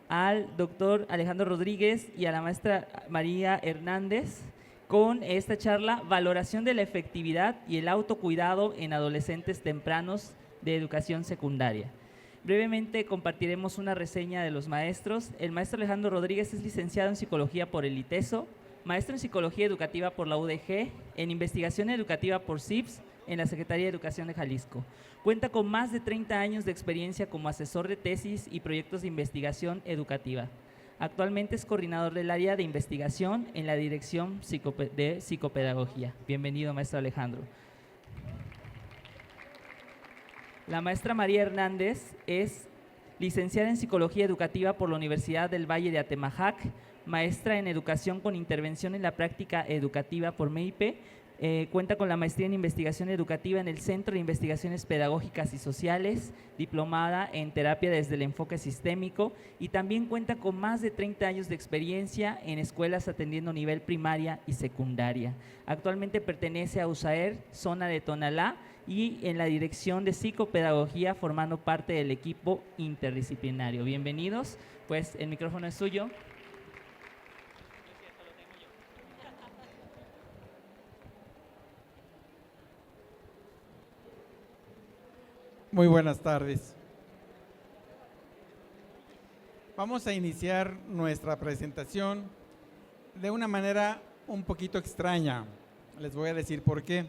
al doctor Alejandro Rodríguez y a la maestra María Hernández con esta charla, Valoración de la efectividad y el autocuidado en adolescentes tempranos de educación secundaria. Brevemente compartiremos una reseña de los maestros. El maestro Alejandro Rodríguez es licenciado en Psicología por el ITESO, maestro en Psicología Educativa por la UDG, en Investigación Educativa por CIPS, en la Secretaría de Educación de Jalisco. Cuenta con más de 30 años de experiencia como asesor de tesis y proyectos de investigación educativa. Actualmente es coordinador del área de investigación en la Dirección de Psicopedagogía. Bienvenido, maestro Alejandro. La maestra María Hernández es licenciada en Psicología Educativa por la Universidad del Valle de Atemajac, maestra en Educación con Intervención en la Práctica Educativa por MEIPE, cuenta con la maestría en Investigación Educativa en el Centro de Investigaciones Pedagógicas y Sociales, diplomada en Terapia desde el Enfoque Sistémico y también cuenta con más de 30 años de experiencia en escuelas atendiendo nivel primaria y secundaria. Actualmente pertenece a USAER, zona de Tonalá, y en la Dirección de Psicopedagogía formando parte del equipo interdisciplinario. Bienvenidos, pues el micrófono es suyo. Muy buenas tardes. Vamos a iniciar nuestra presentación de una manera un poquito extraña. Les voy a decir por qué.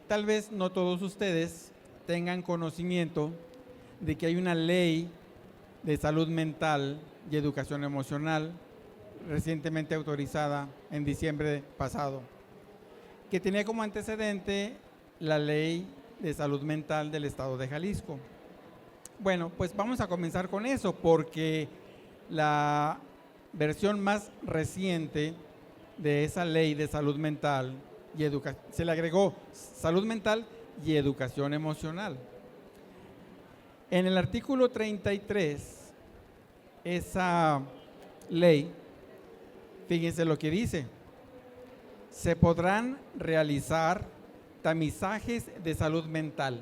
Tal vez no todos ustedes tengan conocimiento de que hay una ley de salud mental y educación emocional recientemente autorizada en diciembre pasado, que tenía como antecedente la ley de salud mental del estado de Jalisco. Bueno, pues vamos a comenzar con eso porque la versión más reciente de esa ley de salud mental y se le agregó salud mental y educación emocional. En el artículo 33, esa ley, fíjense lo que dice: se podrán realizar tamizajes de salud mental,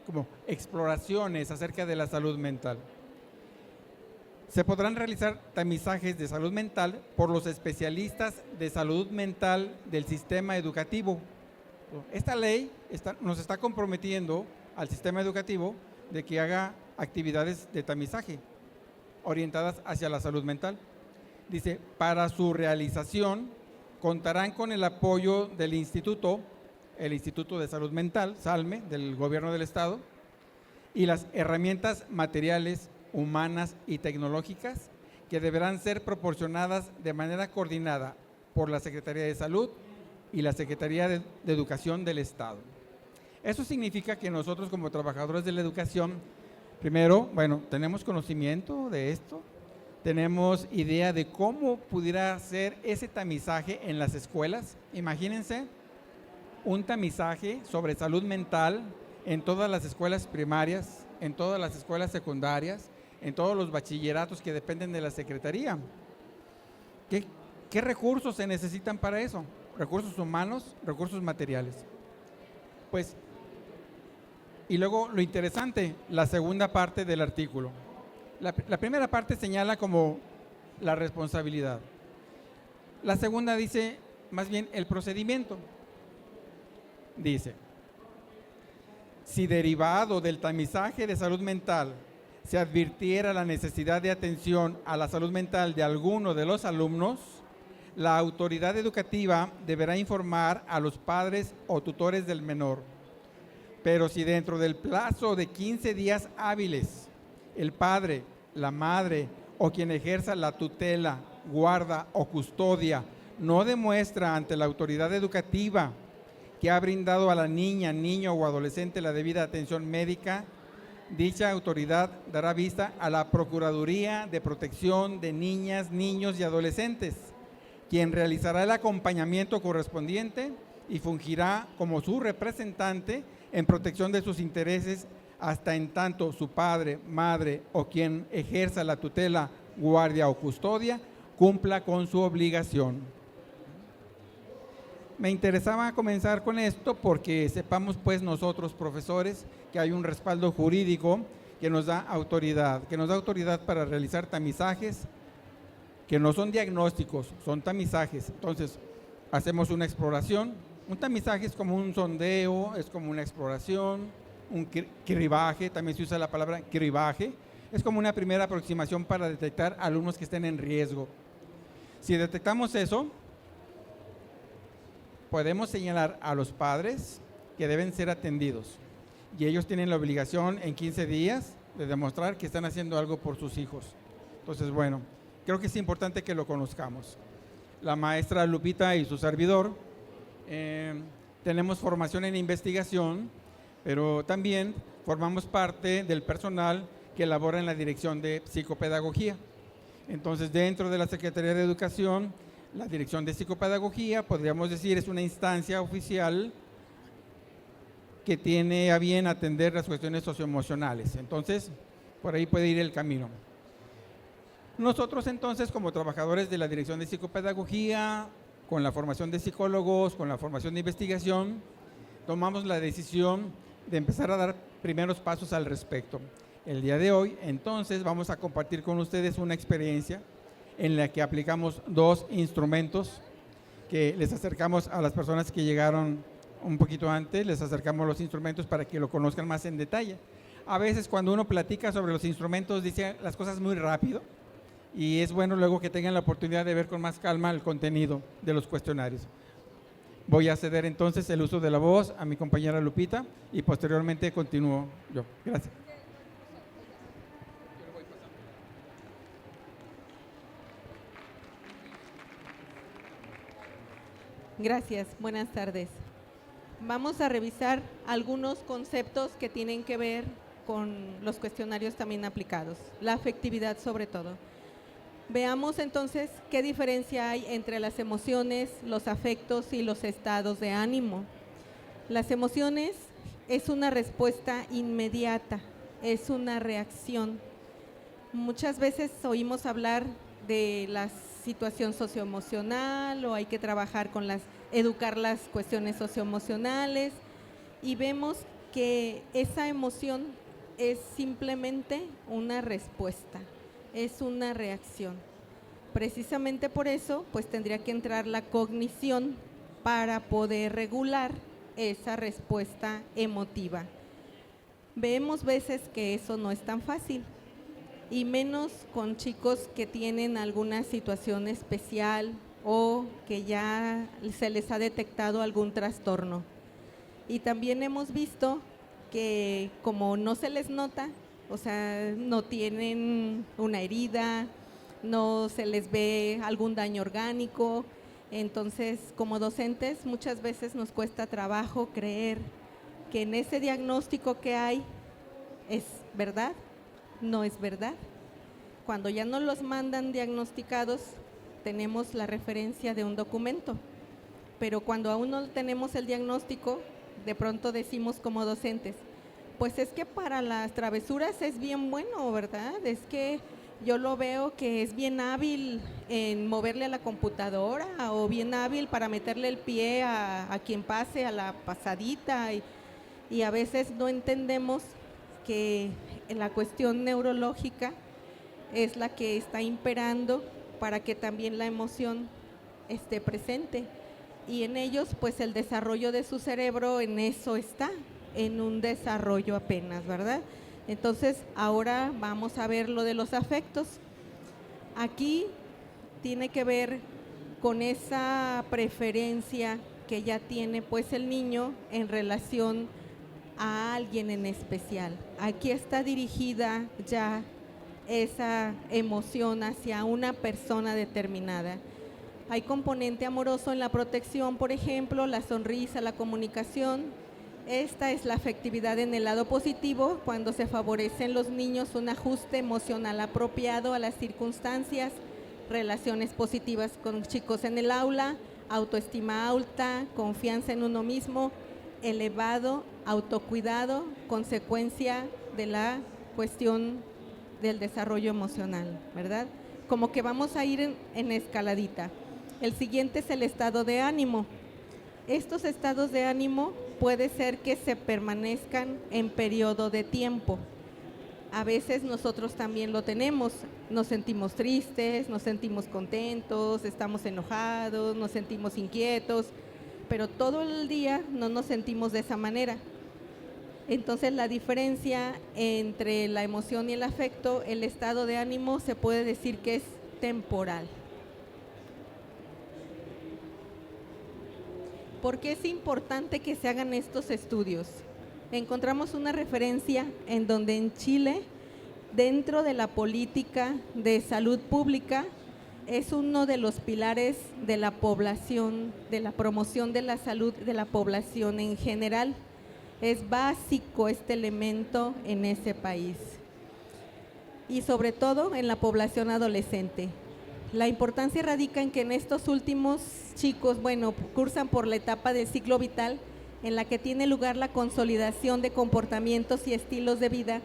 como exploraciones acerca de la salud mental. Se podrán realizar tamizajes de salud mental por los especialistas de salud mental del sistema educativo. Esta ley nos está comprometiendo al sistema educativo de que haga actividades de tamizaje orientadas hacia la salud mental. Dice, para su realización contarán con el apoyo del instituto, el Instituto de Salud Mental, SALME, del Gobierno del Estado, y las herramientas materiales, humanas y tecnológicas que deberán ser proporcionadas de manera coordinada por la Secretaría de Salud y la Secretaría de Educación del Estado. Eso significa que nosotros como trabajadores de la educación, primero, bueno, tenemos conocimiento de esto, tenemos idea de cómo pudiera ser ese tamizaje en las escuelas. Imagínense un tamizaje sobre salud mental en todas las escuelas primarias, en todas las escuelas secundarias, en todos los bachilleratos que dependen de la Secretaría. ¿Qué recursos se necesitan para eso? Recursos humanos, recursos materiales. Pues, y luego lo interesante, la segunda parte del artículo. La primera parte señala como la responsabilidad. La segunda dice más bien el procedimiento. Dice, si derivado del tamizaje de salud mental se advirtiera la necesidad de atención a la salud mental de alguno de los alumnos, la autoridad educativa deberá informar a los padres o tutores del menor. Pero si dentro del plazo de 15 días hábiles, el padre, la madre o quien ejerza la tutela, guarda o custodia no demuestra ante la autoridad educativa que ha brindado a la niña, niño o adolescente la debida atención médica, dicha autoridad dará vista a la Procuraduría de Protección de Niñas, Niños y Adolescentes, quien realizará el acompañamiento correspondiente y fungirá como su representante en protección de sus intereses hasta en tanto su padre, madre o quien ejerza la tutela, guardia o custodia cumpla con su obligación. Me interesaba comenzar con esto porque sepamos pues nosotros profesores que hay un respaldo jurídico que nos da autoridad para realizar tamizajes que no son diagnósticos, son tamizajes. Entonces, hacemos una exploración. Un tamizaje es como un sondeo, es como una exploración, un cribaje, también se usa la palabra cribaje. Es como una primera aproximación para detectar alumnos que estén en riesgo. Si detectamos eso, podemos señalar a los padres que deben ser atendidos. Y ellos tienen la obligación en 15 días de demostrar que están haciendo algo por sus hijos. Entonces, bueno, creo que es importante que lo conozcamos. La maestra Lupita y su servidor tenemos formación en investigación, pero también formamos parte del personal que labora en la Dirección de Psicopedagogía. Entonces, dentro de la Secretaría de Educación, la Dirección de Psicopedagogía, podríamos decir, es una instancia oficial que tiene a bien atender las cuestiones socioemocionales. Entonces, por ahí puede ir el camino. Nosotros entonces, como trabajadores de la Dirección de Psicopedagogía, con la formación de psicólogos, con la formación de investigación, tomamos la decisión de empezar a dar primeros pasos al respecto. El día de hoy, entonces, vamos a compartir con ustedes una experiencia en la que aplicamos 2 instrumentos que les acercamos a las personas que llegaron un poquito antes, les acercamos los instrumentos para que lo conozcan más en detalle. A veces cuando uno platica sobre los instrumentos dice las cosas muy rápido y es bueno luego que tengan la oportunidad de ver con más calma el contenido de los cuestionarios. Voy a ceder entonces el uso de la voz a mi compañera Lupita y posteriormente continúo yo. Gracias. Gracias, buenas tardes. Vamos a revisar algunos conceptos que tienen que ver con los cuestionarios también aplicados, la afectividad sobre todo. Veamos entonces qué diferencia hay entre las emociones, los afectos y los estados de ánimo. Las emociones es una respuesta inmediata, es una reacción. Muchas veces oímos hablar de la situación socioemocional o hay que trabajar con educar las cuestiones socioemocionales y vemos que esa emoción es simplemente una respuesta, es una reacción. Precisamente por eso, pues tendría que entrar la cognición para poder regular esa respuesta emotiva. Vemos veces que eso no es tan fácil, y menos con chicos que tienen alguna situación especial o que ya se les ha detectado algún trastorno. Y también hemos visto que como no se les nota, o sea, no tienen una herida, no se les ve algún daño orgánico, entonces como docentes muchas veces nos cuesta trabajo creer que en ese diagnóstico que hay es verdad. No es verdad. Cuando ya nos los mandan diagnosticados, tenemos la referencia de un documento, pero cuando aún no tenemos el diagnóstico, de pronto decimos como docentes, pues es que para las travesuras es bien bueno, ¿verdad? Es que yo lo veo que es bien hábil en moverle a la computadora o bien hábil para meterle el pie a quien pase a la pasadita y a veces no entendemos que la cuestión neurológica es la que está imperando para que también la emoción esté presente y en ellos pues el desarrollo de su cerebro en eso está, en un desarrollo apenas, ¿verdad? Entonces ahora vamos a ver lo de los afectos. Aquí tiene que ver con esa preferencia que ya tiene pues el niño en relación a alguien en especial. Aquí está dirigida ya esa emoción hacia una persona determinada. Hay componente amoroso en la protección, por ejemplo, la sonrisa, la comunicación. Esta es la afectividad en el lado positivo, cuando se favorece en los niños un ajuste emocional apropiado a las circunstancias, relaciones positivas con chicos en el aula, autoestima alta, confianza en uno mismo, elevado, autocuidado, consecuencia de la cuestión del desarrollo emocional, ¿verdad? Como que vamos a ir en escaladita. El siguiente es el estado de ánimo. Estos estados de ánimo puede ser que se permanezcan en periodo de tiempo. A veces nosotros también lo tenemos, nos sentimos tristes, nos sentimos contentos, estamos enojados, nos sentimos inquietos, pero todo el día no nos sentimos de esa manera. Entonces la diferencia entre la emoción y el afecto, el estado de ánimo se puede decir que es temporal. ¿Por qué es importante que se hagan estos estudios? Encontramos una referencia en donde en Chile, dentro de la política de salud pública, es uno de los pilares de la población, de la promoción de la salud de la población en general. Es básico este elemento en ese país y sobre todo en la población adolescente. La importancia radica en que en estos últimos chicos, cursan por la etapa del ciclo vital en la que tiene lugar la consolidación de comportamientos y estilos de vida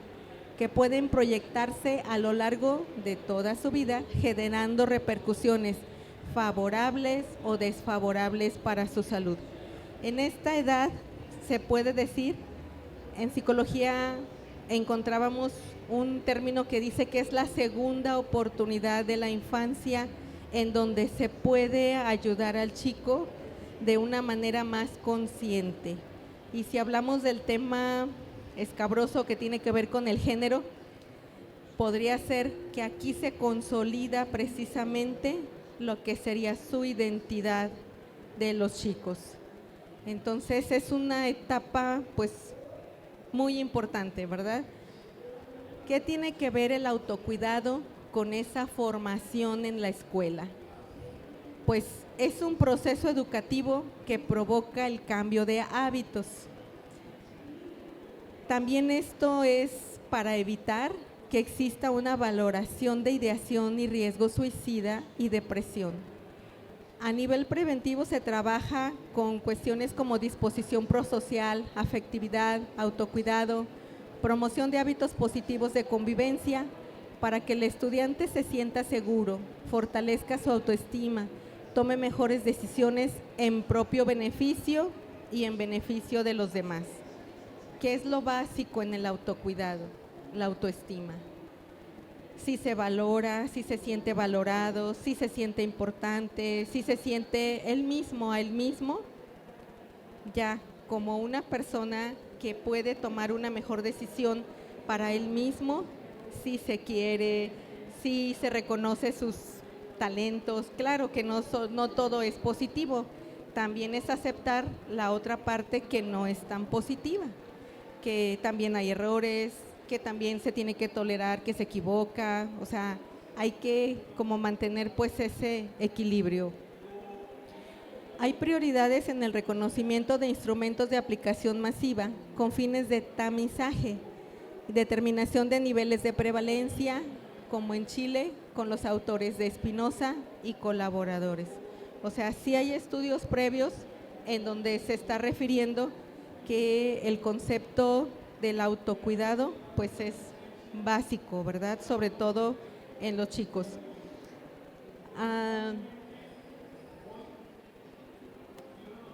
que pueden proyectarse a lo largo de toda su vida, generando repercusiones favorables o desfavorables para su salud. En esta edad se puede decir, en psicología encontrábamos un término que dice que es la segunda oportunidad de la infancia en donde se puede ayudar al chico de una manera más consciente. Y si hablamos del tema escabroso que tiene que ver con el género, podría ser que aquí se consolida precisamente lo que sería su identidad de los chicos. Entonces es una etapa pues muy importante, ¿verdad? ¿Qué tiene que ver el autocuidado con esa formación en la escuela? Pues es un proceso educativo que provoca el cambio de hábitos. También esto es para evitar que exista una valoración de ideación y riesgo suicida y depresión. A nivel preventivo se trabaja con cuestiones como disposición prosocial, afectividad, autocuidado, promoción de hábitos positivos de convivencia para que el estudiante se sienta seguro, fortalezca su autoestima, tome mejores decisiones en propio beneficio y en beneficio de los demás. ¿Qué es lo básico en el autocuidado? La autoestima. Si se valora, si se siente valorado, si se siente importante, si se siente él mismo ya como una persona que puede tomar una mejor decisión para él mismo, si se quiere, si se reconoce sus talentos. Claro que no todo es positivo, también es aceptar la otra parte que no es tan positiva, que también hay errores, que también se tiene que tolerar que se equivoca, o sea, hay que como mantener pues ese equilibrio. Hay prioridades en el reconocimiento de instrumentos de aplicación masiva con fines de tamizaje, determinación de niveles de prevalencia, como en Chile, con los autores de Espinosa y colaboradores. O sea, sí hay estudios previos en donde se está refiriendo que el concepto del autocuidado pues es básico, ¿verdad? Sobre todo en los chicos.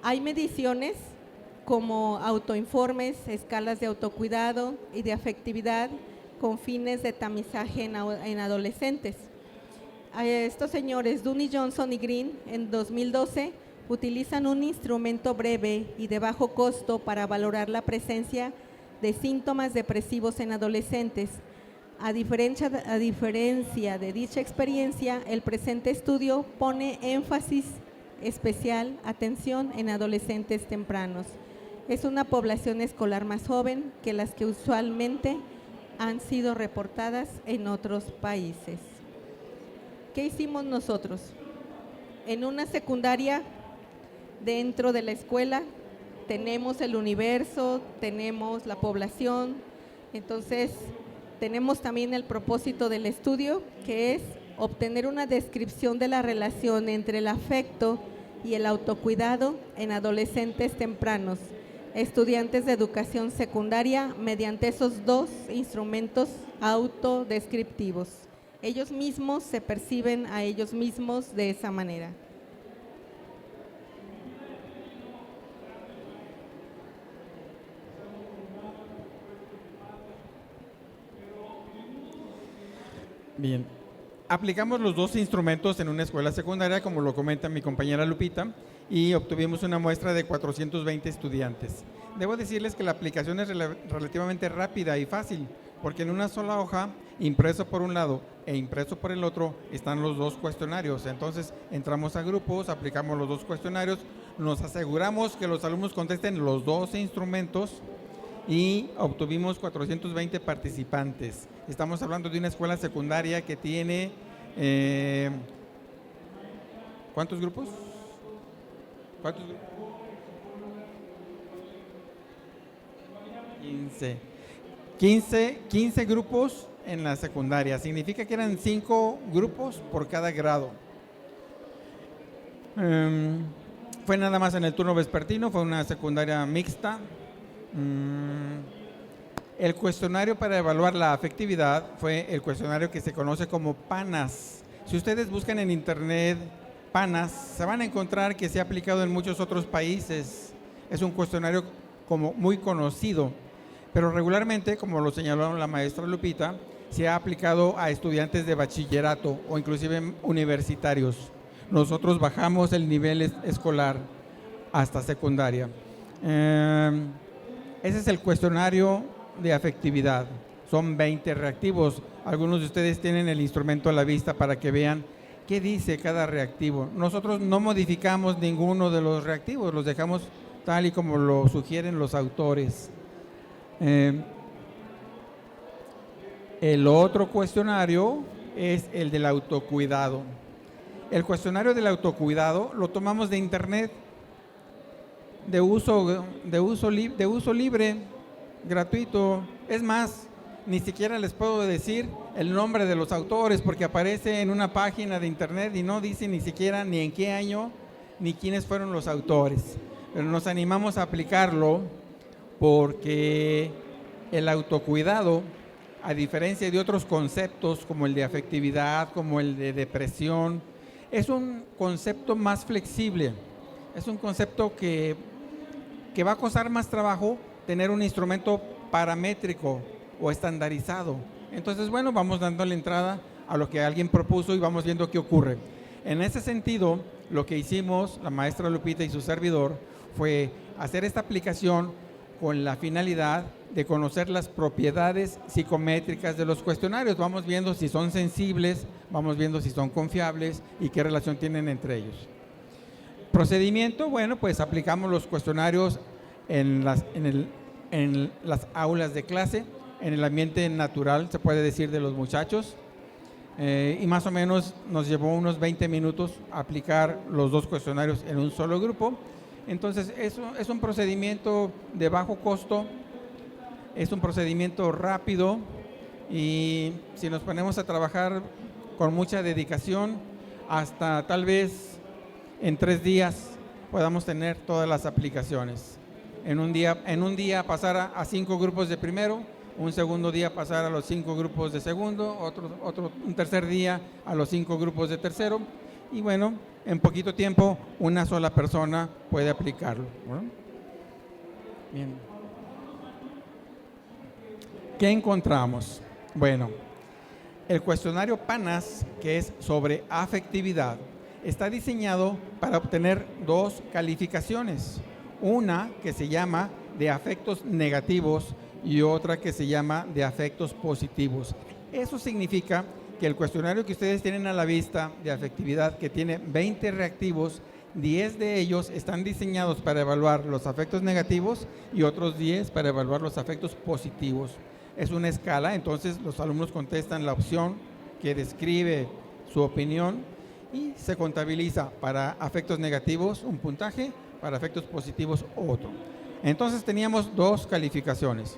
Hay mediciones como autoinformes, escalas de autocuidado y de afectividad con fines de tamizaje en adolescentes. Estos señores, Dunn y Johnson y Green, en 2012, utilizan un instrumento breve y de bajo costo para valorar la presencia de síntomas depresivos en adolescentes. A diferencia de dicha experiencia, el presente estudio pone énfasis especial, atención en adolescentes tempranos. Es una población escolar más joven que las que usualmente han sido reportadas en otros países. ¿Qué hicimos nosotros? En una secundaria, dentro de la escuela, tenemos el universo, tenemos la población, entonces tenemos también el propósito del estudio, que es obtener una descripción de la relación entre el afecto y el autocuidado en adolescentes tempranos, estudiantes de educación secundaria, mediante esos dos instrumentos autodescriptivos. Ellos mismos se perciben a ellos mismos de esa manera. Bien. Aplicamos los dos instrumentos en una escuela secundaria, como lo comenta mi compañera Lupita, y obtuvimos una muestra de 420 estudiantes. Debo decirles que la aplicación es relativamente rápida y fácil, porque en una sola hoja, impreso por un lado e impreso por el otro, están los dos cuestionarios. Entonces, entramos a grupos, aplicamos los dos cuestionarios, nos aseguramos que los alumnos contesten los dos instrumentos y obtuvimos 420 participantes. Estamos hablando de una escuela secundaria que tiene, ¿cuántos grupos? ¿Cuántos grupos? 15 grupos en la secundaria. Significa que eran 5 grupos por cada grado. Fue nada más en el turno vespertino, fue una secundaria mixta. El cuestionario para evaluar la afectividad fue el cuestionario que se conoce como PANAS. Si ustedes buscan en internet PANAS, se van a encontrar que se ha aplicado en muchos otros países. Es un cuestionario como muy conocido, pero regularmente, como lo señaló la maestra Lupita, se ha aplicado a estudiantes de bachillerato o inclusive universitarios. Nosotros bajamos el nivel escolar hasta secundaria. Ese es el cuestionario de afectividad. Son 20 reactivos. Algunos de ustedes tienen el instrumento a la vista para que vean qué dice cada reactivo. Nosotros no modificamos ninguno de los reactivos, los dejamos tal y como lo sugieren los autores. El otro cuestionario es el del autocuidado. El cuestionario del autocuidado lo tomamos de internet, de uso libre, gratuito. Es más, ni siquiera les puedo decir el nombre de los autores porque aparece en una página de internet y no dice ni siquiera ni en qué año ni quiénes fueron los autores. Pero nos animamos a aplicarlo porque el autocuidado, a diferencia de otros conceptos como el de afectividad, como el de depresión, es un concepto más flexible. Es un concepto que va a costar más trabajo tener un instrumento paramétrico o estandarizado. Entonces, bueno, vamos dando la entrada a lo que alguien propuso y vamos viendo qué ocurre. En ese sentido, lo que hicimos, la maestra Lupita y su servidor, fue hacer esta aplicación con la finalidad de conocer las propiedades psicométricas de los cuestionarios. Vamos viendo si son sensibles, vamos viendo si son confiables y qué relación tienen entre ellos. Procedimiento, bueno, pues aplicamos los cuestionarios en las aulas de clase, en el ambiente natural, se puede decir, de los muchachos. Y más o menos nos llevó unos 20 minutos aplicar los dos cuestionarios en un solo grupo. Entonces, eso es un procedimiento de bajo costo, es un procedimiento rápido y si nos ponemos a trabajar con mucha dedicación, hasta tal vez en 3 días podamos tener todas las aplicaciones. En un día pasar a 5 grupos de primero, un segundo día pasar a los 5 grupos de segundo, un tercer día a los 5 grupos de tercero y bueno, en poquito tiempo una sola persona puede aplicarlo. ¿Bueno? Bien. ¿Qué encontramos? Bueno, el cuestionario PANAS, que es sobre afectividad, está diseñado para obtener 2 calificaciones. Una que se llama de afectos negativos y otra que se llama de afectos positivos. Eso significa que el cuestionario que ustedes tienen a la vista de afectividad, que tiene 20 reactivos, 10 de ellos están diseñados para evaluar los afectos negativos y otros 10 para evaluar los afectos positivos. Es una escala, entonces los alumnos contestan la opción que describe su opinión y se contabiliza para afectos negativos un puntaje, para afectos positivos otro. Entonces teníamos 2 calificaciones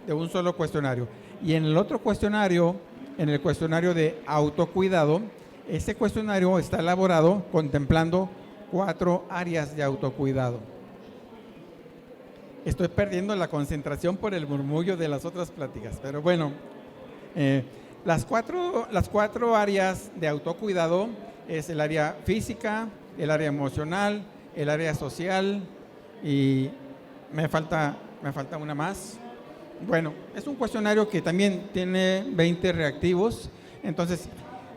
de un solo cuestionario. Y en el otro cuestionario, en el cuestionario de autocuidado, este cuestionario está elaborado contemplando 4 áreas de autocuidado. Estoy perdiendo la concentración por el murmullo de las otras pláticas, pero bueno, las cuatro áreas de autocuidado es el área física, el área emocional, el área social y me falta una más. Bueno, es un cuestionario que también tiene 20 reactivos Entonces,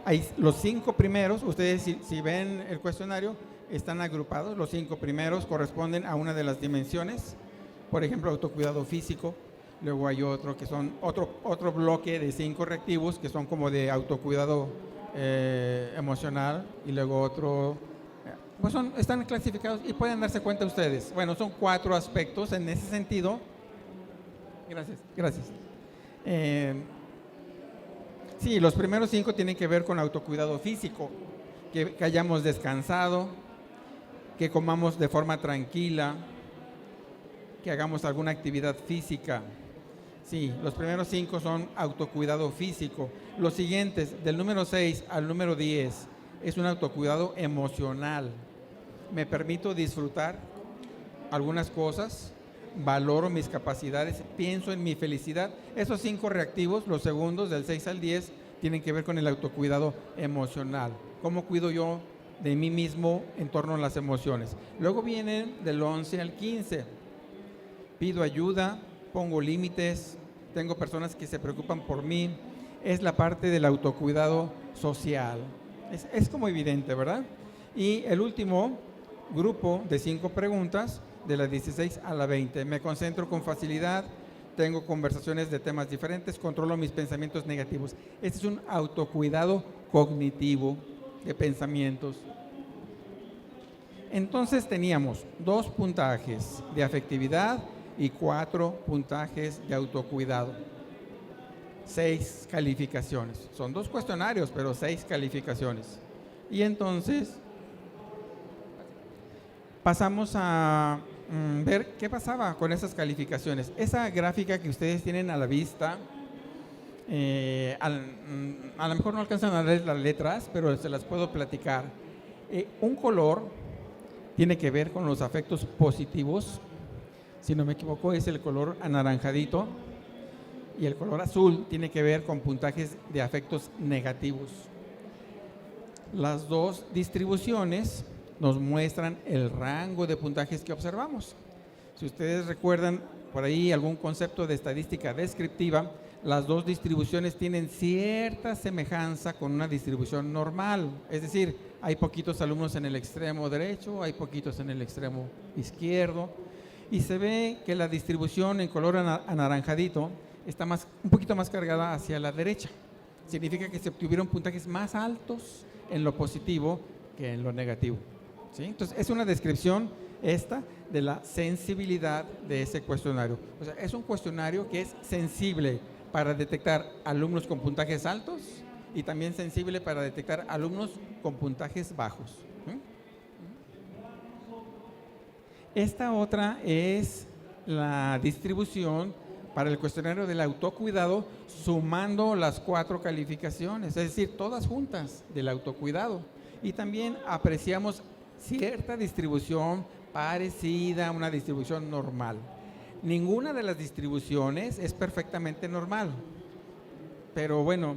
hay los 5 primeros, ustedes si ven el cuestionario, están agrupados. Los 5 primeros corresponden a una de las dimensiones. Por ejemplo, autocuidado físico. Luego hay otro que son otro bloque de 5 reactivos que son como de autocuidado emocional. Y luego otro, pues están clasificados y pueden darse cuenta ustedes. Bueno, son 4 aspectos en ese sentido. Gracias. Sí, los primeros 5 tienen que ver con autocuidado físico, que hayamos descansado, que comamos de forma tranquila, que hagamos alguna actividad física. Sí, los primeros 5 son autocuidado físico. Los siguientes, del número 6 al número 10, es un autocuidado emocional. Me permito disfrutar algunas cosas, valoro mis capacidades, pienso en mi felicidad. Esos 5 reactivos, los segundos, del 6 al 10, tienen que ver con el autocuidado emocional. ¿Cómo cuido yo de mí mismo en torno a las emociones? Luego vienen del 11 al 15. Pido ayuda, pongo límites, tengo personas que se preocupan por mí. Es la parte del autocuidado social. Es como evidente, ¿verdad? Y el último grupo de 5 preguntas, de la 16 a la 20. Me concentro con facilidad, tengo conversaciones de temas diferentes, controlo mis pensamientos negativos. Este es un autocuidado cognitivo de pensamientos. Entonces teníamos 2 puntajes de afectividad y 4 puntajes de autocuidado. 6 calificaciones. Son 2 cuestionarios, pero 6 calificaciones. Y entonces pasamos a ver qué pasaba con esas calificaciones. Esa gráfica que ustedes tienen a la vista, a lo mejor no alcanzan a leer las letras, pero se las puedo platicar. Un color tiene que ver con los afectos positivos. Si no me equivoco, es el color anaranjadito. Y el color azul tiene que ver con puntajes de afectos negativos. Las 2 distribuciones nos muestran el rango de puntajes que observamos. Si ustedes recuerdan por ahí algún concepto de estadística descriptiva, las 2 distribuciones tienen cierta semejanza con una distribución normal. Es decir, hay poquitos alumnos en el extremo derecho, hay poquitos en el extremo izquierdo, y se ve que la distribución en color anaranjadito está un poquito más cargada hacia la derecha. Significa que se obtuvieron puntajes más altos en lo positivo que en lo negativo. ¿Sí? Entonces, es una descripción de la sensibilidad de ese cuestionario. O sea, es un cuestionario que es sensible para detectar alumnos con puntajes altos y también sensible para detectar alumnos con puntajes bajos. ¿Sí? Esta otra es la distribución para el cuestionario del autocuidado, sumando las 4 calificaciones, es decir, todas juntas del autocuidado. Y también apreciamos cierta distribución parecida a una distribución normal. Ninguna de las distribuciones es perfectamente normal, pero bueno,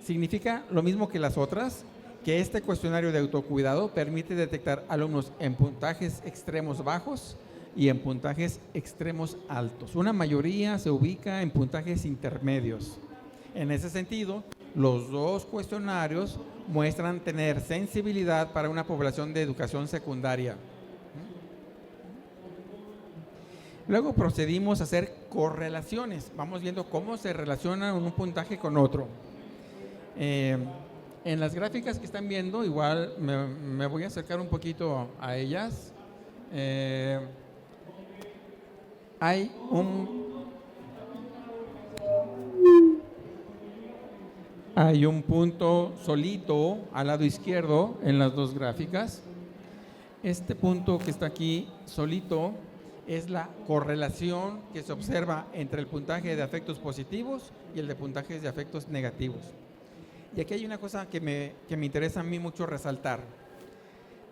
significa lo mismo que las otras, que este cuestionario de autocuidado permite detectar alumnos en puntajes extremos bajos y en puntajes extremos altos. Una mayoría se ubica en puntajes intermedios. En ese sentido, los 2 cuestionarios muestran tener sensibilidad para una población de educación secundaria. Luego procedimos a hacer correlaciones. Vamos viendo cómo se relaciona un puntaje con otro. En las gráficas que están viendo, igual me voy a acercar un poquito a ellas. Hay un punto solito al lado izquierdo en las 2 gráficas. Este punto que está aquí solito es la correlación que se observa entre el puntaje de afectos positivos y el de puntajes de afectos negativos. Y aquí hay una cosa que me interesa a mí mucho resaltar.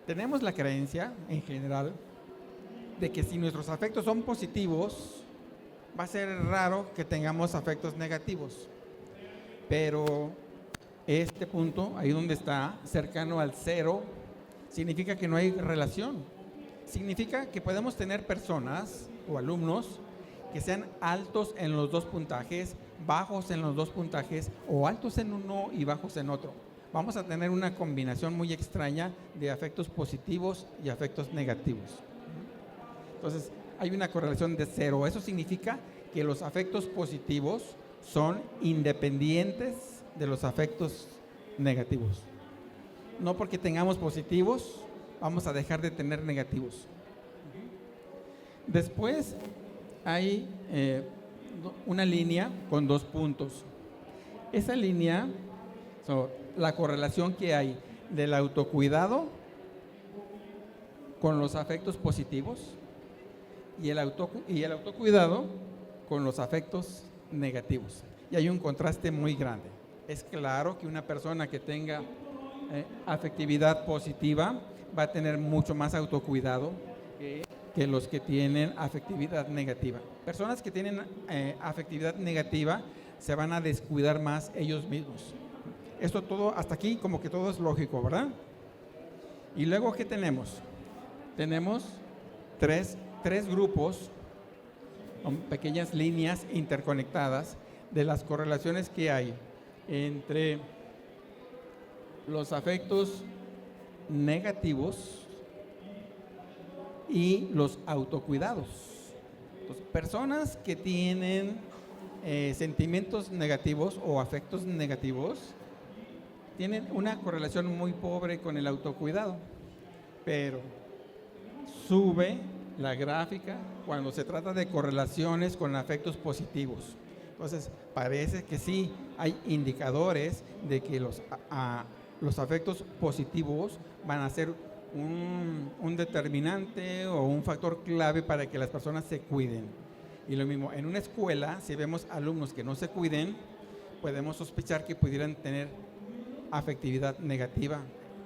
Tenemos la creencia, en general, de que si nuestros afectos son positivos, va a ser raro que tengamos afectos negativos. Pero este punto, ahí donde está, cercano al 0, significa que no hay relación. Significa que podemos tener personas o alumnos que sean altos en los 2 puntajes, bajos en los dos puntajes o altos en uno y bajos en otro. Vamos a tener una combinación muy extraña de afectos positivos y afectos negativos. Entonces, hay una correlación de 0. Eso significa que los afectos positivos son independientes de los afectos negativos. No porque tengamos positivos, vamos a dejar de tener negativos. Después hay una línea con 2 puntos. Esa línea, la correlación que hay del autocuidado con los afectos positivos y el autocuidado con los afectos negativos. Y hay un contraste muy grande. Es claro que una persona que tenga afectividad positiva va a tener mucho más autocuidado que los que tienen afectividad negativa. Personas que tienen afectividad negativa se van a descuidar más ellos mismos. Esto todo, hasta aquí como que todo es lógico, ¿verdad? Y luego, ¿qué tenemos? Tenemos tres grupos, pequeñas líneas interconectadas de las correlaciones que hay entre los afectos negativos y los autocuidados. Entonces, personas que tienen sentimientos negativos o afectos negativos tienen una correlación muy pobre con el autocuidado, pero sube la gráfica cuando se trata de correlaciones con afectos positivos. Entonces, parece que sí hay indicadores de que los afectos positivos van a ser un determinante o un factor clave para que las personas se cuiden. Y lo mismo, en una escuela, si vemos alumnos que no se cuiden, podemos sospechar que pudieran tener afectividad negativa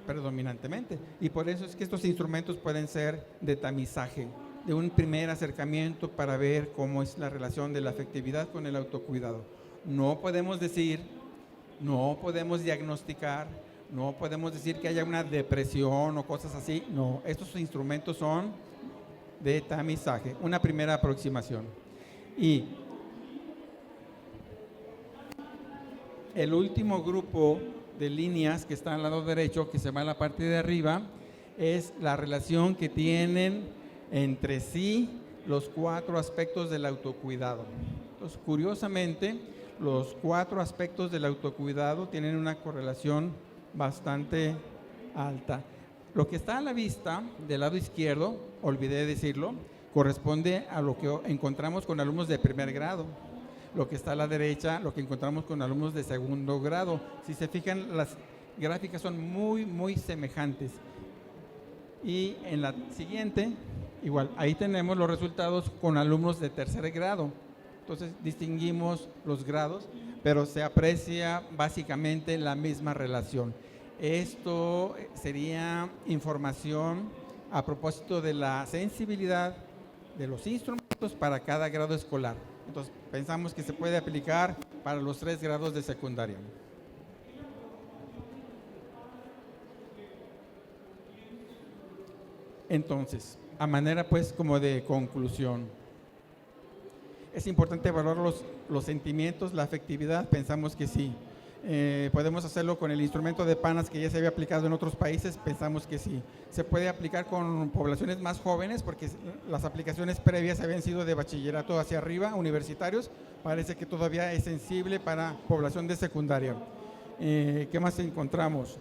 predominantemente. Y por eso es que estos instrumentos pueden ser de tamizaje, de un primer acercamiento para ver cómo es la relación de la afectividad con el autocuidado. No podemos decir, no podemos diagnosticar, no podemos decir que haya una depresión o cosas así. No, estos instrumentos son de tamizaje, una primera aproximación. Y el último grupo de líneas que está al lado derecho, que se va a la parte de arriba, es la relación que tienen entre sí los 4 aspectos del autocuidado. Entonces, curiosamente, los 4 aspectos del autocuidado tienen una correlación bastante alta. Lo que está a la vista del lado izquierdo, olvidé decirlo, corresponde a lo que encontramos con alumnos de primer grado. Lo que está a la derecha, lo que encontramos con alumnos de segundo grado. Si se fijan, las gráficas son muy semejantes. Y en la siguiente, igual, ahí tenemos los resultados con alumnos de tercer grado. Entonces, distinguimos los grados, pero se aprecia básicamente la misma relación. Esto sería información a propósito de la sensibilidad de los instrumentos para cada grado escolar. Entonces, pensamos que se puede aplicar para los 3 grados de secundaria. Entonces, a manera pues como de conclusión, es importante evaluar los sentimientos, la afectividad. Pensamos que sí. Podemos hacerlo con el instrumento de PANAS que ya se había aplicado en otros países, pensamos que sí. Se puede aplicar con poblaciones más jóvenes porque las aplicaciones previas habían sido de bachillerato hacia arriba, universitarios. Parece que todavía es sensible para población de secundaria. ¿Qué más encontramos?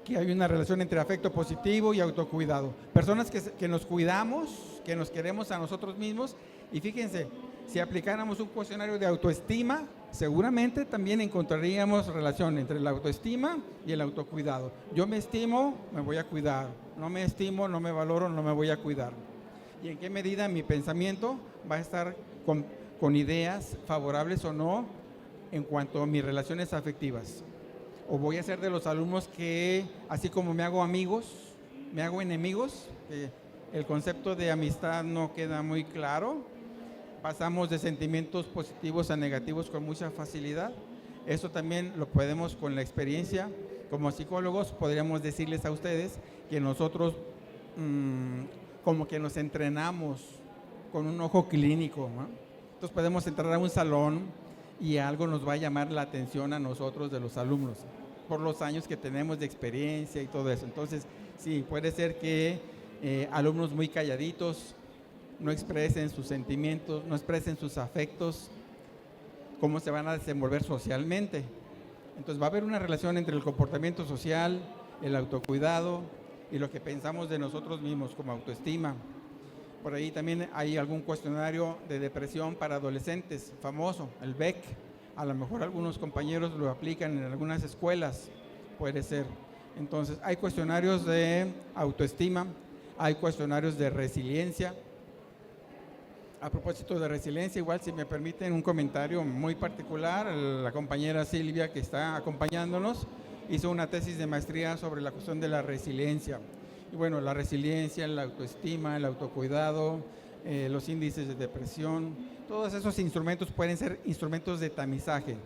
Que hay una relación entre afecto positivo y autocuidado. Personas que nos cuidamos, que nos queremos a nosotros mismos. Y fíjense, si aplicáramos un cuestionario de autoestima, seguramente también encontraríamos relación entre la autoestima y el autocuidado. Yo me estimo, me voy a cuidar. No me estimo, no me valoro, no me voy a cuidar. ¿Y en qué medida mi pensamiento va a estar con ideas favorables o no en cuanto a mis relaciones afectivas? ¿O voy a ser de los alumnos que, así como me hago amigos, me hago enemigos? El concepto de amistad no queda muy claro. Pasamos de sentimientos positivos a negativos con mucha facilidad. Eso también lo podemos, con la experiencia, como psicólogos, podríamos decirles a ustedes que nosotros como que nos entrenamos con un ojo clínico, ¿no? Entonces podemos entrar a un salón y algo nos va a llamar la atención a nosotros de los alumnos, por los años que tenemos de experiencia y todo eso. Entonces, sí, puede ser que alumnos muy calladitos no expresen sus sentimientos, no expresen sus afectos, cómo se van a desenvolver socialmente. Entonces va a haber una relación entre el comportamiento social, el autocuidado y lo que pensamos de nosotros mismos como autoestima. Por ahí también hay algún cuestionario de depresión para adolescentes, famoso, el BEC. A lo mejor algunos compañeros lo aplican en algunas escuelas, puede ser. Entonces, hay cuestionarios de autoestima, hay cuestionarios de resiliencia. A propósito de resiliencia, igual si me permiten un comentario muy particular, la compañera Silvia que está acompañándonos hizo una tesis de maestría sobre la cuestión de la resiliencia. Y bueno, la resiliencia, la autoestima, el autocuidado, los índices de depresión, todos esos instrumentos pueden ser instrumentos de tamizaje.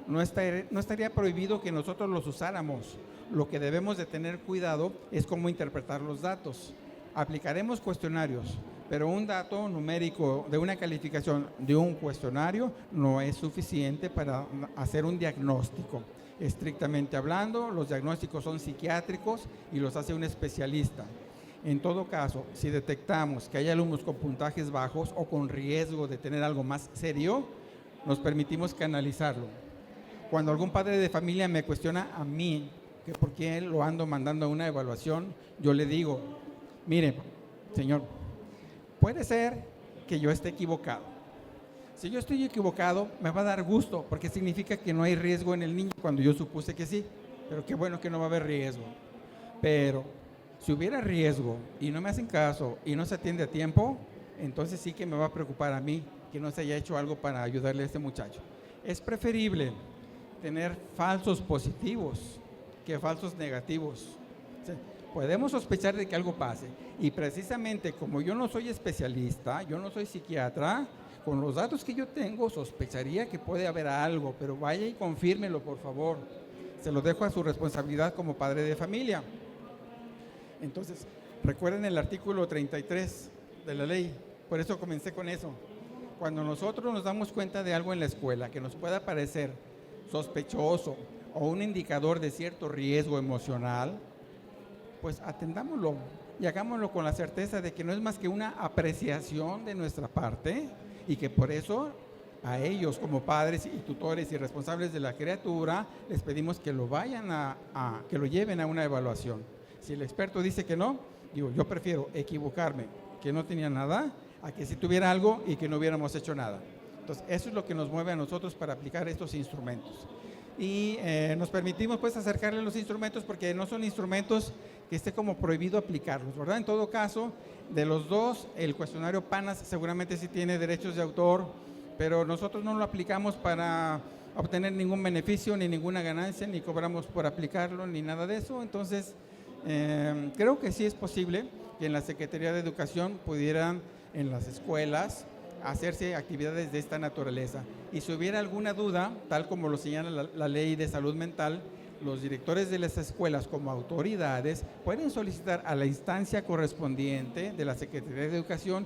No estaría prohibido que nosotros los usáramos. Lo que debemos de tener cuidado es cómo interpretar los datos. Aplicaremos cuestionarios, pero un dato numérico de una calificación de un cuestionario no es suficiente para hacer un diagnóstico. Estrictamente hablando, los diagnósticos son psiquiátricos y los hace un especialista. En todo caso, si detectamos que hay alumnos con puntajes bajos o con riesgo de tener algo más serio, nos permitimos canalizarlo. Cuando algún padre de familia me cuestiona a mí que por qué lo ando mandando a una evaluación, yo le digo, mire, señor, puede ser que yo esté equivocado. Si yo estoy equivocado, me va a dar gusto, porque significa que no hay riesgo en el niño cuando yo supuse que sí, pero qué bueno que no va a haber riesgo. Pero si hubiera riesgo y no me hacen caso y no se atiende a tiempo, entonces sí que me va a preocupar a mí que no se haya hecho algo para ayudarle a este muchacho. Es preferible tener falsos positivos que falsos negativos. O sea, podemos sospechar de que algo pase y precisamente como yo no soy especialista, yo no soy psiquiatra, con los datos que yo tengo sospecharía que puede haber algo, pero vaya y confírmelo, por favor. Se lo dejo a su responsabilidad como padre de familia. Entonces, recuerden el artículo 33 de la ley, por eso comencé con eso. Cuando nosotros nos damos cuenta de algo en la escuela que nos pueda parecer sospechoso o un indicador de cierto riesgo emocional, pues atendámoslo y hagámoslo con la certeza de que no es más que una apreciación de nuestra parte y que por eso a ellos como padres y tutores y responsables de la criatura les pedimos que lo vayan que lo lleven a una evaluación. Si el experto dice que no, digo, yo prefiero equivocarme, que no tenía nada, a que si tuviera algo y que no hubiéramos hecho nada. Entonces, eso es lo que nos mueve a nosotros para aplicar estos instrumentos. Y nos permitimos pues acercarle los instrumentos porque no son instrumentos que esté como prohibido aplicarlos, ¿verdad? En todo caso, de los dos, el cuestionario PANAS seguramente sí tiene derechos de autor, pero nosotros no lo aplicamos para obtener ningún beneficio, ni ninguna ganancia, ni cobramos por aplicarlo, ni nada de eso. Entonces, creo que sí es posible que en la Secretaría de Educación pudieran en las escuelas hacerse actividades de esta naturaleza. Y si hubiera alguna duda, tal como lo señala la ley de salud mental, los directores de las escuelas como autoridades pueden solicitar a la instancia correspondiente de la Secretaría de Educación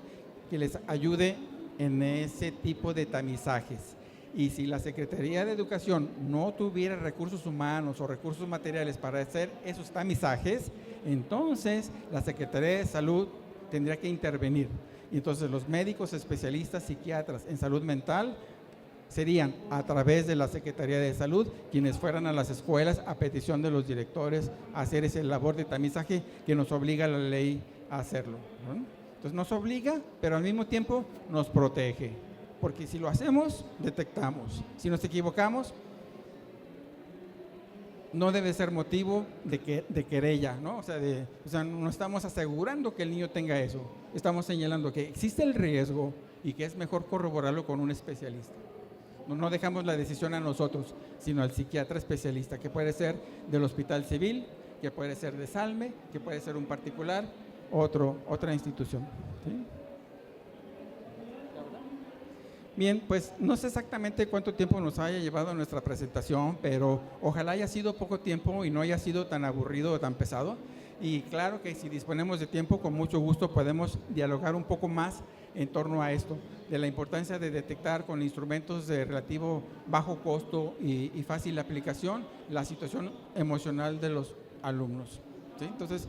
que les ayude en ese tipo de tamizajes. Y si la Secretaría de Educación no tuviera recursos humanos o recursos materiales para hacer esos tamizajes, entonces la Secretaría de Salud tendría que intervenir. Y entonces los médicos especialistas psiquiatras en salud mental serían a través de la Secretaría de Salud quienes fueran a las escuelas a petición de los directores a hacer ese labor de tamizaje que nos obliga la ley a hacerlo, ¿no? Entonces nos obliga, pero al mismo tiempo nos protege, porque si lo hacemos, detectamos. Si nos equivocamos, no debe ser motivo de querella, ¿no? O sea, no estamos asegurando que el niño tenga eso, estamos señalando que existe el riesgo y que es mejor corroborarlo con un especialista. No dejamos la decisión a nosotros, sino al psiquiatra especialista, que puede ser del Hospital Civil, que puede ser de Salme, que puede ser un particular, otra institución. ¿Sí? Bien, pues no sé exactamente cuánto tiempo nos haya llevado nuestra presentación, pero ojalá haya sido poco tiempo y no haya sido tan aburrido o tan pesado. Y claro que si disponemos de tiempo, con mucho gusto podemos dialogar un poco más en torno a esto, de la importancia de detectar con instrumentos de relativo bajo costo y fácil aplicación la situación emocional de los alumnos. ¿Sí? Entonces,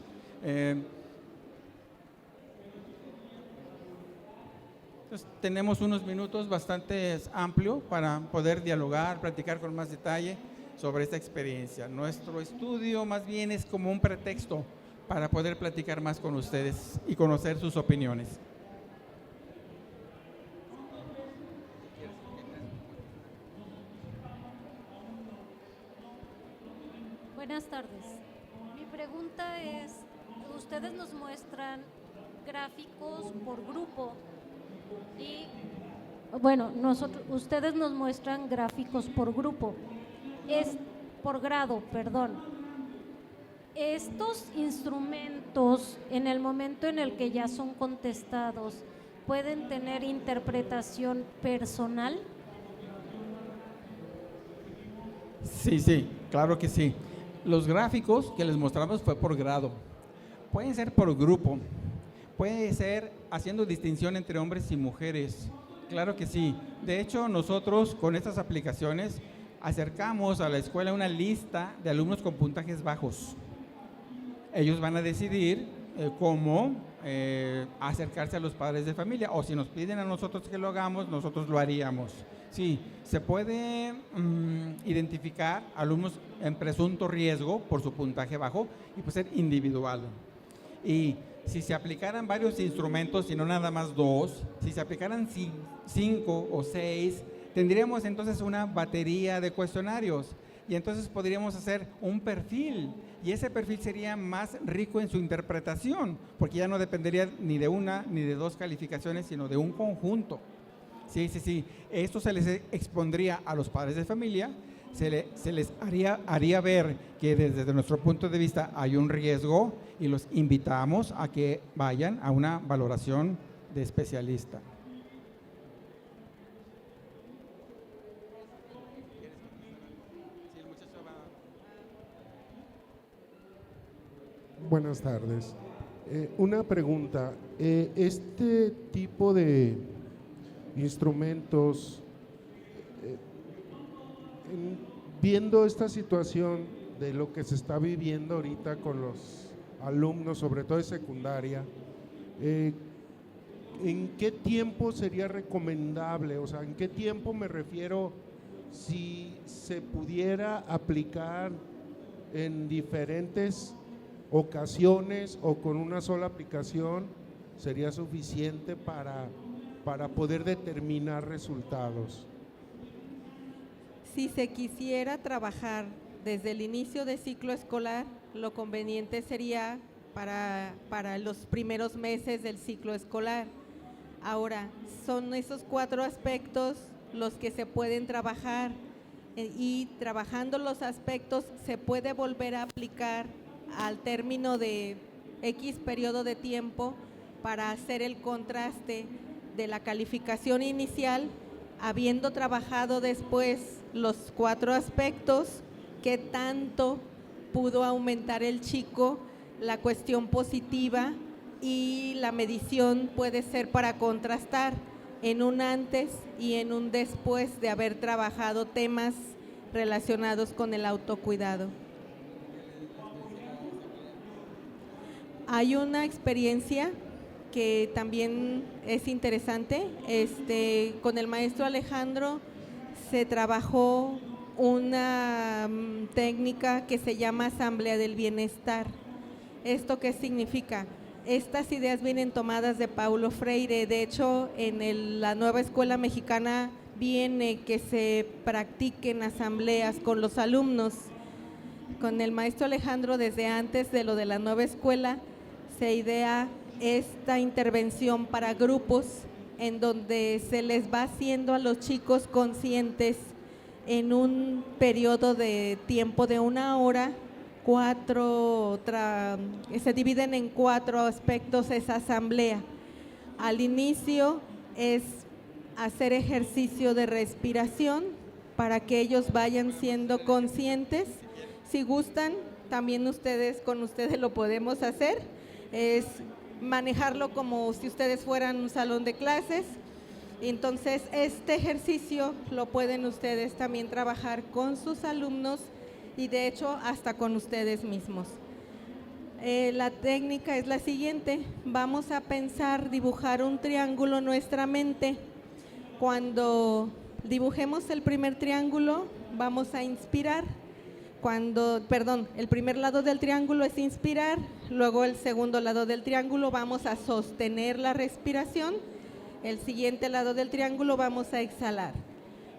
tenemos unos minutos bastante amplios para poder dialogar, platicar con más detalle sobre esta experiencia. Nuestro estudio más bien es como un pretexto para poder platicar más con ustedes y conocer sus opiniones. Buenas tardes. Mi pregunta es, ustedes nos muestran gráficos por grupo y, bueno, ustedes nos muestran gráficos por grupo, por grado, perdón. Estos instrumentos, en el momento en el que ya son contestados, ¿pueden tener interpretación personal? Sí, claro que sí. Los gráficos que les mostramos fue por grado. Pueden ser por grupo. Puede ser haciendo distinción entre hombres y mujeres. Claro que sí. De hecho, nosotros con estas aplicaciones acercamos a la escuela una lista de alumnos con puntajes bajos. Ellos van a decidir cómo acercarse a los padres de familia, o si nos piden a nosotros que lo hagamos, nosotros lo haríamos. Sí, se puede identificar alumnos en presunto riesgo por su puntaje bajo y puede ser individual. Y si se aplicaran varios instrumentos y no nada más 2, si se aplicaran 5 o 6, tendríamos entonces una batería de cuestionarios y entonces podríamos hacer un perfil y ese perfil sería más rico en su interpretación porque ya no dependería ni de una ni de 2 calificaciones, sino de un conjunto. Sí. Esto se les expondría a los padres de familia, se les haría ver que desde nuestro punto de vista hay un riesgo y los invitamos a que vayan a una valoración de especialista. Buenas tardes. Una pregunta. Este tipo de instrumentos, viendo esta situación de lo que se está viviendo ahorita con los alumnos, sobre todo de secundaria, ¿en qué tiempo sería recomendable? O sea, ¿en qué tiempo me refiero si se pudiera aplicar en diferentes ocasiones o con una sola aplicación sería suficiente para poder determinar resultados? Si se quisiera trabajar desde el inicio de ciclo escolar, lo conveniente sería para los primeros meses del ciclo escolar. Ahora, son esos 4 aspectos los que se pueden trabajar y trabajando los aspectos se puede volver a aplicar al término de X periodo de tiempo para hacer el contraste de la calificación inicial, habiendo trabajado después los 4 aspectos, qué tanto pudo aumentar el chico, la cuestión positiva y la medición puede ser para contrastar en un antes y en un después de haber trabajado temas relacionados con el autocuidado. Hay una experiencia que también es interesante. Con el maestro Alejandro se trabajó una técnica que se llama Asamblea del Bienestar. ¿Esto qué significa? Estas ideas vienen tomadas de Paulo Freire. De hecho, en la nueva escuela mexicana viene que se practiquen asambleas con los alumnos. Con el maestro Alejandro, desde antes de lo de la nueva escuela, se idea esta intervención para grupos en donde se les va haciendo a los chicos conscientes en un periodo de tiempo de 1 hora, se dividen en 4 aspectos esa asamblea. Al inicio es hacer ejercicio de respiración para que ellos vayan siendo conscientes. Si gustan, también con ustedes lo podemos hacer. Es manejarlo como si ustedes fueran un salón de clases. Entonces, este ejercicio lo pueden ustedes también trabajar con sus alumnos y de hecho hasta con ustedes mismos. La técnica es la siguiente: vamos a pensar, dibujar un triángulo en nuestra mente. Cuando dibujemos el primer triángulo, vamos a inspirar. El primer lado del triángulo es inspirar, luego el segundo lado del triángulo vamos a sostener la respiración, el siguiente lado del triángulo vamos a exhalar.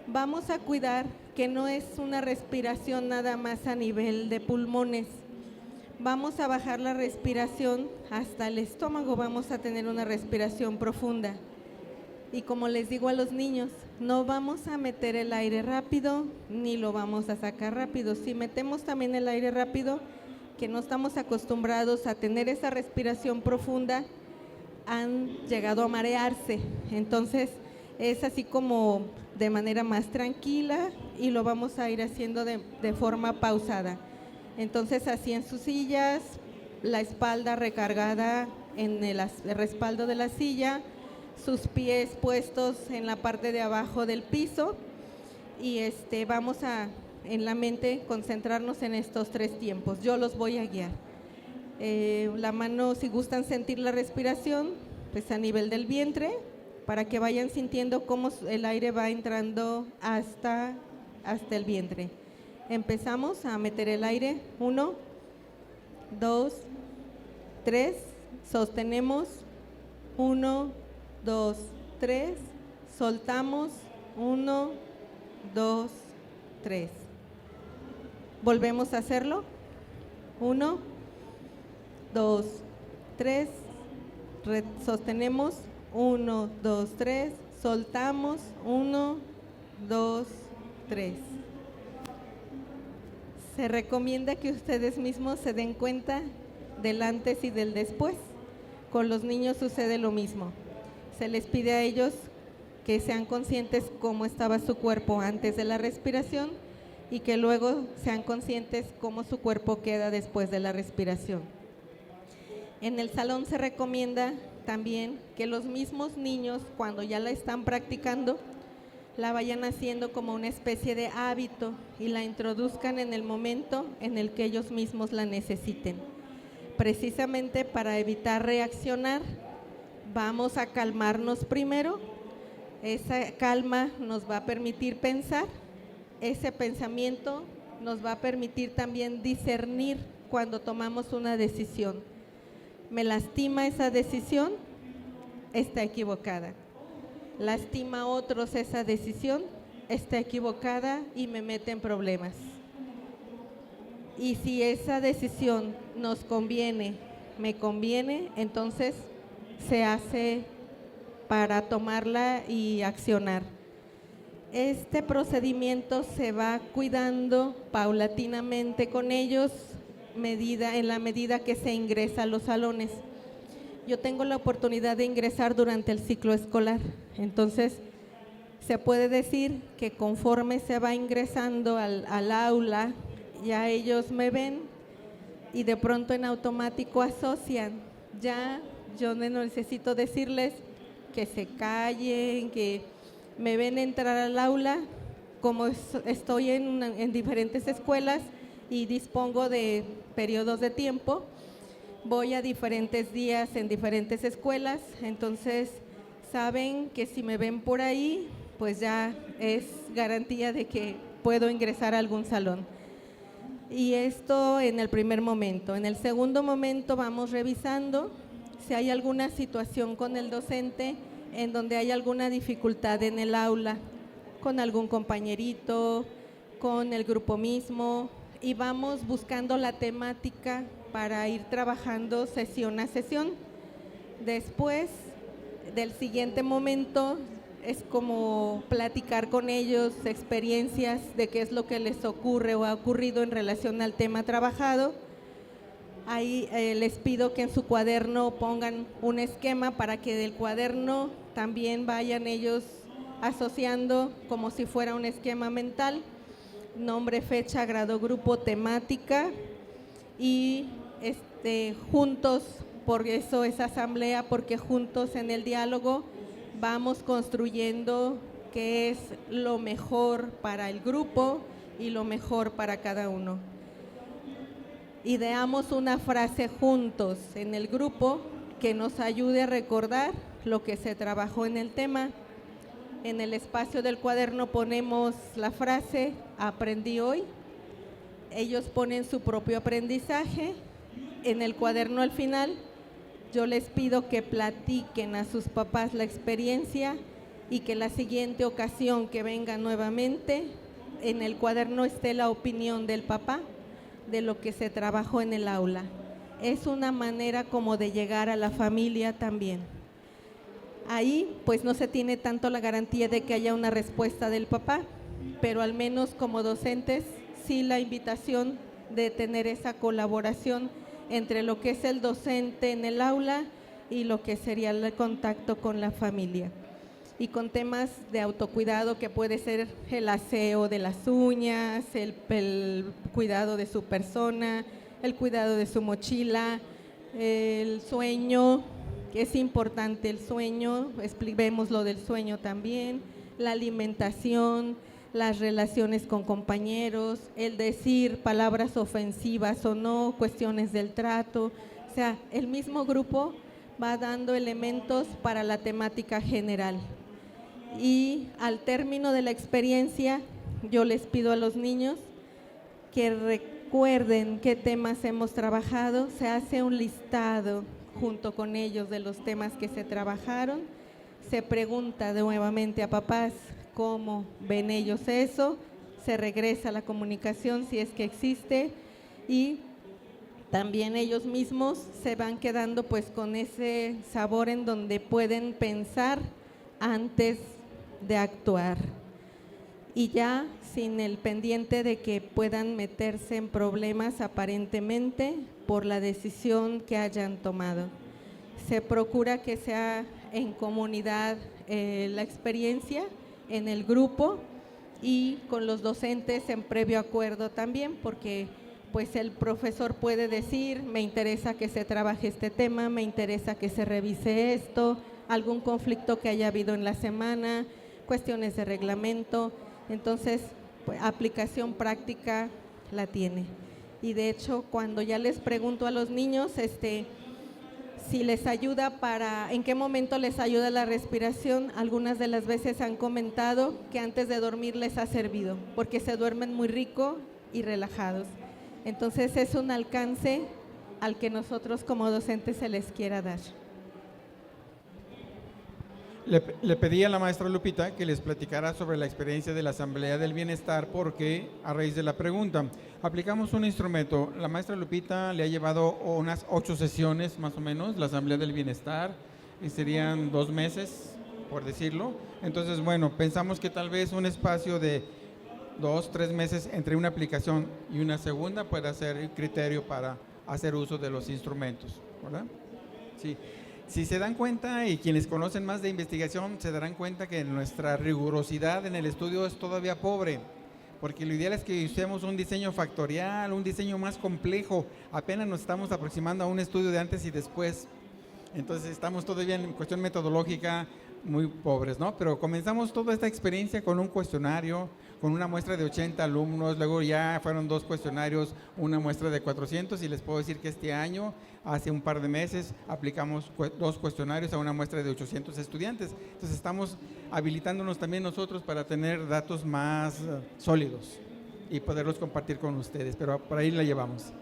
Vamos a cuidar que no es una respiración nada más a nivel de pulmones. Vamos a bajar la respiración hasta el estómago, vamos a tener una respiración profunda. Y como les digo a los niños, no vamos a meter el aire rápido, ni lo vamos a sacar rápido. Si metemos también el aire rápido, que no estamos acostumbrados a tener esa respiración profunda, han llegado a marearse. Entonces, es así como de manera más tranquila y lo vamos a ir haciendo de forma pausada. Entonces, así en sus sillas, la espalda recargada en el respaldo de la silla, sus pies puestos en la parte de abajo del piso y vamos a en la mente concentrarnos en estos 3 tiempos. Yo los voy a guiar. La mano, si gustan sentir la respiración, pues a nivel del vientre, para que vayan sintiendo cómo el aire va entrando hasta el vientre. Empezamos a meter el aire. 1, 2, 3, sostenemos. 1, 2, 3, soltamos. 1, 2, 3. Volvemos a hacerlo. 1, 2, 3, sostenemos. 1, 2, 3, soltamos. 1, 2, 3. Se recomienda que ustedes mismos se den cuenta del antes y del después. Con los niños sucede lo mismo. Se les pide a ellos que sean conscientes cómo estaba su cuerpo antes de la respiración y que luego sean conscientes cómo su cuerpo queda después de la respiración. En el salón se recomienda también que los mismos niños, cuando ya la están practicando, la vayan haciendo como una especie de hábito y la introduzcan en el momento en el que ellos mismos la necesiten. Precisamente para evitar reaccionar, vamos a calmarnos primero. Esa calma nos va a permitir pensar. Ese pensamiento nos va a permitir también discernir cuando tomamos una decisión. ¿Me lastima esa decisión? Está equivocada. ¿Lastima a otros esa decisión? Está equivocada y me mete en problemas. Y si esa decisión nos conviene, me conviene, entonces se hace para tomarla y accionar. Este procedimiento se va cuidando paulatinamente con ellos en la medida que se ingresa a los salones. Yo tengo la oportunidad de ingresar durante el ciclo escolar, entonces se puede decir que conforme se va ingresando al aula, ya ellos me ven y de pronto en automático asocian. Ya yo no necesito decirles que se callen, que me ven entrar al aula. Como estoy en diferentes escuelas y dispongo de periodos de tiempo, voy a diferentes días en diferentes escuelas, entonces saben que si me ven por ahí, pues ya es garantía de que puedo ingresar a algún salón. Y esto en el primer momento. En el segundo momento vamos revisando si hay alguna situación con el docente en donde hay alguna dificultad en el aula, con algún compañerito, con el grupo mismo, y vamos buscando la temática para ir trabajando sesión a sesión. Después del siguiente momento es como platicar con ellos experiencias de qué es lo que les ocurre o ha ocurrido en relación al tema trabajado. Ahí les pido que en su cuaderno pongan un esquema para que del cuaderno también vayan ellos asociando como si fuera un esquema mental, nombre, fecha, grado, grupo, temática, y juntos Por eso es asamblea, porque juntos en el diálogo vamos construyendo qué es lo mejor para el grupo y lo mejor para cada uno. Ideamos una frase juntos en el grupo que nos ayude a recordar lo que se trabajó en el tema. En el espacio del cuaderno ponemos la frase aprendí hoy. Ellos ponen su propio aprendizaje. En el cuaderno al final yo les pido que platiquen a sus papás la experiencia y que la siguiente ocasión que vengan nuevamente en el cuaderno esté la opinión del papá de lo que se trabajó en el aula. Es una manera como de llegar a la familia también. Ahí pues no se tiene tanto la garantía de que haya una respuesta del papá, pero al menos como docentes sí la invitación de tener esa colaboración entre lo que es el docente en el aula y lo que sería el contacto con la familia. Y con temas de autocuidado que puede ser el aseo de las uñas, el cuidado de su persona, el cuidado de su mochila, el sueño, que es importante el sueño, vemos lo del sueño también, la alimentación, las relaciones con compañeros, el decir palabras ofensivas o no, cuestiones del trato. O sea, el mismo grupo va dando elementos para la temática general. Y al término de la experiencia, yo les pido a los niños que recuerden qué temas hemos trabajado, se hace un listado junto con ellos de los temas que se trabajaron, se pregunta nuevamente a papás cómo ven ellos eso, se regresa a la comunicación si es que existe y también ellos mismos se van quedando pues con ese sabor en donde pueden pensar antes de actuar y ya sin el pendiente de que puedan meterse en problemas aparentemente por la decisión que hayan tomado. Se procura que sea en comunidad la experiencia, en el grupo y con los docentes en previo acuerdo también, porque pues el profesor puede decir, me interesa que se trabaje este tema, me interesa que se revise esto, algún conflicto que haya habido en la semana, cuestiones de reglamento, entonces pues, aplicación práctica la tiene. Y de hecho, cuando ya les pregunto a los niños si les ayuda en qué momento les ayuda la respiración, algunas de las veces han comentado que antes de dormir les ha servido, porque se duermen muy rico y relajados. Entonces es un alcance al que nosotros como docentes se les quiera dar. Le pedí a la maestra Lupita que les platicara sobre la experiencia de la Asamblea del Bienestar porque a raíz de la pregunta, aplicamos un instrumento. La maestra Lupita le ha llevado unas 8 sesiones más o menos, la Asamblea del Bienestar, y serían 2 meses, por decirlo. Entonces, bueno, pensamos que tal vez un espacio de 2, 3 meses entre una aplicación y una segunda pueda ser criterio para hacer uso de los instrumentos, ¿verdad? Sí. Si se dan cuenta y quienes conocen más de investigación se darán cuenta que nuestra rigurosidad en el estudio es todavía pobre, porque lo ideal es que usemos un diseño factorial, un diseño más complejo. Apenas nos estamos aproximando a un estudio de antes y después, entonces estamos todavía en cuestión metodológica muy pobres, ¿no? Pero comenzamos toda esta experiencia con un cuestionario, con una muestra de 80 alumnos, luego ya fueron 2 cuestionarios, una muestra de 400 y les puedo decir que este año, hace un par de meses, aplicamos 2 cuestionarios a una muestra de 800 estudiantes. Entonces estamos habilitándonos también nosotros para tener datos más sólidos y poderlos compartir con ustedes, pero por ahí la llevamos.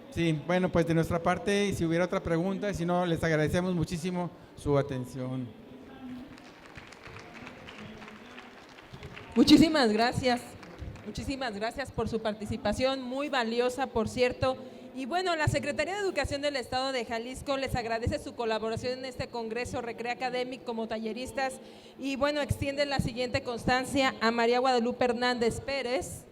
Sí, bueno, pues de nuestra parte, y si hubiera otra pregunta, si no, les agradecemos muchísimo su atención. Muchísimas gracias por su participación, muy valiosa, por cierto. Y bueno, la Secretaría de Educación del Estado de Jalisco les agradece su colaboración en este Congreso Recrea Academic como talleristas y bueno, extiende la siguiente constancia a María Guadalupe Hernández Pérez.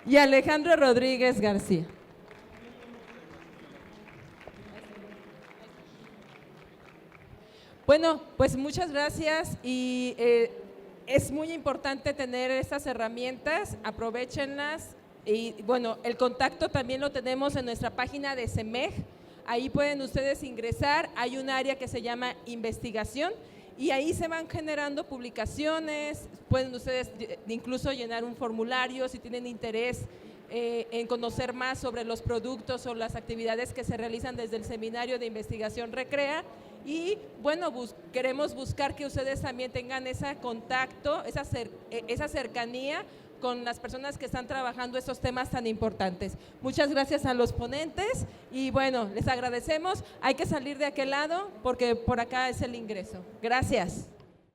Y Alejandro Rodríguez García. Bueno, pues muchas gracias y es muy importante tener estas herramientas, aprovéchenlas. Y bueno, el contacto también lo tenemos en nuestra página de CEMEG. Ahí pueden ustedes ingresar, hay un área que se llama investigación y ahí se van generando publicaciones, pueden ustedes incluso llenar un formulario si tienen interés en conocer más sobre los productos o las actividades que se realizan desde el Seminario de Investigación Recrea. Y bueno, queremos buscar que ustedes también tengan ese contacto, esa cercanía con las personas que están trabajando estos temas tan importantes. Muchas gracias a los ponentes y bueno, les agradecemos. Hay que salir de aquel lado porque por acá es el ingreso. Gracias.